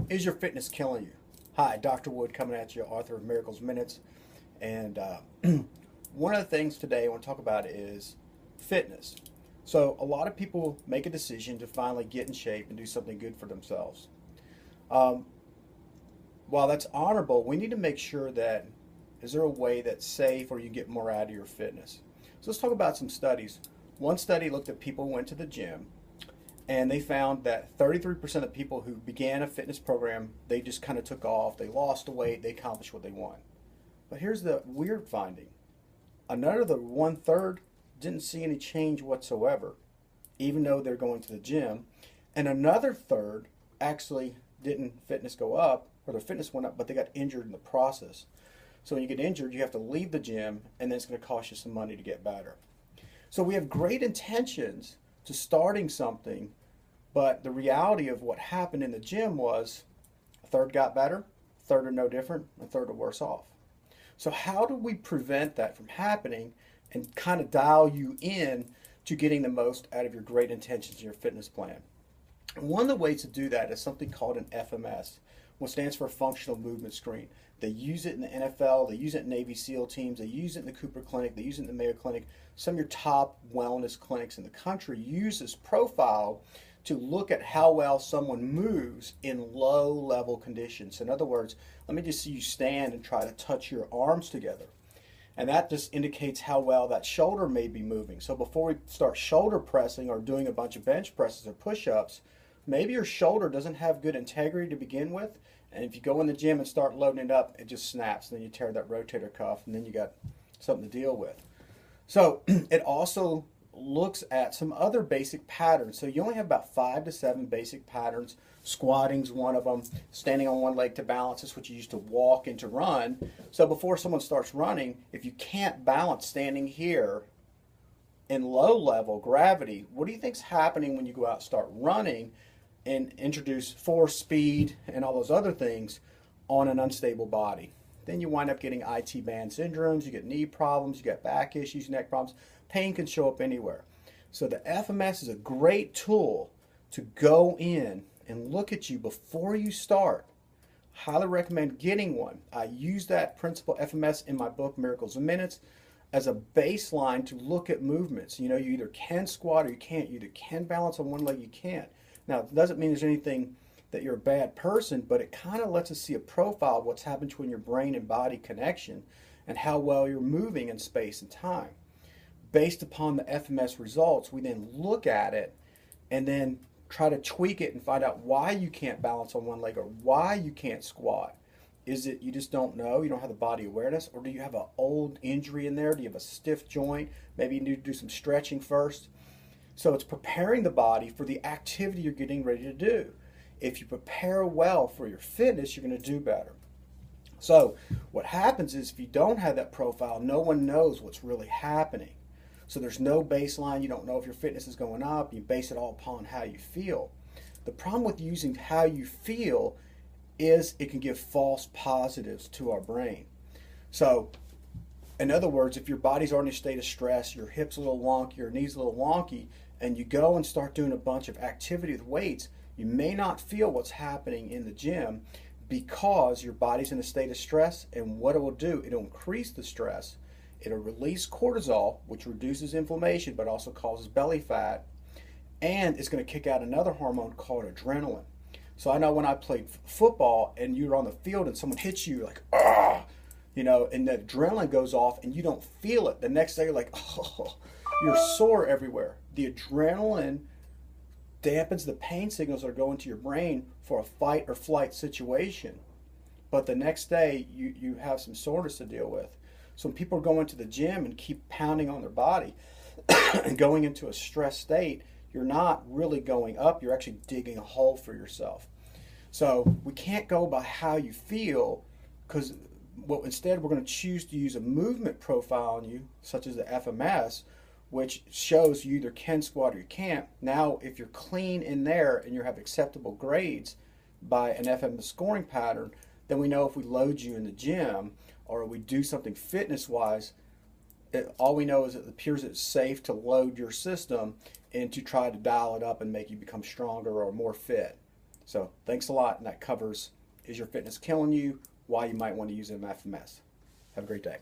Is your fitness killing you? Hi, Dr. Wood coming at you, author of Miracles Minutes. And one of the things today I want to talk about is fitness. So, a lot of people make a decision to finally get in shape and do something good for themselves. Um, while that's honorable, we need to make sure that is there a way that's safe or you get more out of your fitness? So, let's talk about some studies. One study looked at people who went to the gym and they found that 33% of people who began a fitness program, they just kind of took off, they lost the weight, they accomplished what they want. But here's the weird finding. Another one third didn't see any change whatsoever, even though they're going to the gym. And another third actually didn't fitness go up, or their fitness went up, but they got injured in the process. So when you get injured, you have to leave the gym, and then it's going to cost you some money to get better. So we have great intentions to starting something, but the reality of what happened in the gym was a third got better, a third are no different, a third are worse off. So how do we prevent that from happening and kind of dial you in to getting the most out of your great intentions in your fitness plan? And one of the ways to do that is something called an FMS, which stands for Functional Movement Screen. They use it in the NFL, they use it in Navy SEAL teams, they use it in the Cooper Clinic, they use it in the Mayo Clinic. Some of your top wellness clinics in the country use this profile to look at how well someone moves in low level conditions. In other words, let me just see you stand and try to touch your arms together. And that just indicates how well that shoulder may be moving. So before we start shoulder pressing or doing a bunch of bench presses or push-ups, maybe your shoulder doesn't have good integrity to begin with. And if you go in the gym and start loading it up, it just snaps. And then you tear that rotator cuff, and then you got something to deal with. So it also looks at some other basic patterns. So you only have about 5 to 7 basic patterns. Squatting's one of them. Standing on one leg to balance is what you use to walk and to run. So before someone starts running, if you can't balance standing here in low level gravity, what do you think's happening when you go out and start running and introduce force, speed, and all those other things on an unstable body? Then you wind up getting IT band syndromes, you get knee problems, you get back issues, neck problems. Pain can show up anywhere. So the FMS is a great tool to go in and look at you before you start. Highly recommend getting one. I use that principle FMS in my book Miracles in Minutes as a baseline to look at movements. You know, you either can squat or you can't. You either can balance on one leg, you can't. Now, it doesn't mean there's anything that you're a bad person, but it kind of lets us see a profile of what's happened between your brain and body connection and how well you're moving in space and time. Based upon the FMS results, we then look at it and then try to tweak it and find out why you can't balance on one leg or why you can't squat. Is it you just don't know, you don't have the body awareness, or do you have an old injury in there? Do you have a stiff joint? Maybe you need to do some stretching first. So it's preparing the body for the activity you're getting ready to do. If you prepare well for your fitness, you're going to do better. So what happens is if you don't have that profile, no one knows what's really happening. So there's no baseline. You don't know if your fitness is going up. You base it all upon how you feel. The problem with using how you feel is it can give false positives to our brain. So in other words, if your body's already in a state of stress, your hip's a little wonky, your knee's a little wonky, and you go and start doing a bunch of activity with weights, you may not feel what's happening in the gym because your body's in a state of stress, and what it will do, it'll increase the stress. It'll release cortisol, which reduces inflammation but also causes belly fat, and it's going to kick out another hormone called adrenaline. So I know when I played football and you're on the field and someone hits you, like, ah, you know, and the adrenaline goes off and you don't feel it. The next day you're like, oh, you're sore everywhere. The adrenaline dampens the pain signals that are going to your brain for a fight or flight situation. But the next day you have some soreness to deal with. So when people are going to the gym and keep pounding on their body and going into a stress state, you're not really going up, you're actually digging a hole for yourself. So we can't go by how you feel, because instead we're going to choose to use a movement profile on you, such as the FMS, which shows you either can squat or you can't. Now, if you're clean in there and you have acceptable grades by an FMS scoring pattern, then we know if we load you in the gym or we do something fitness-wise, all we know is it appears it's safe to load your system and to try to dial it up and make you become stronger or more fit. So thanks a lot, and that covers is your fitness killing you, why you might want to use MFMS. Have a great day.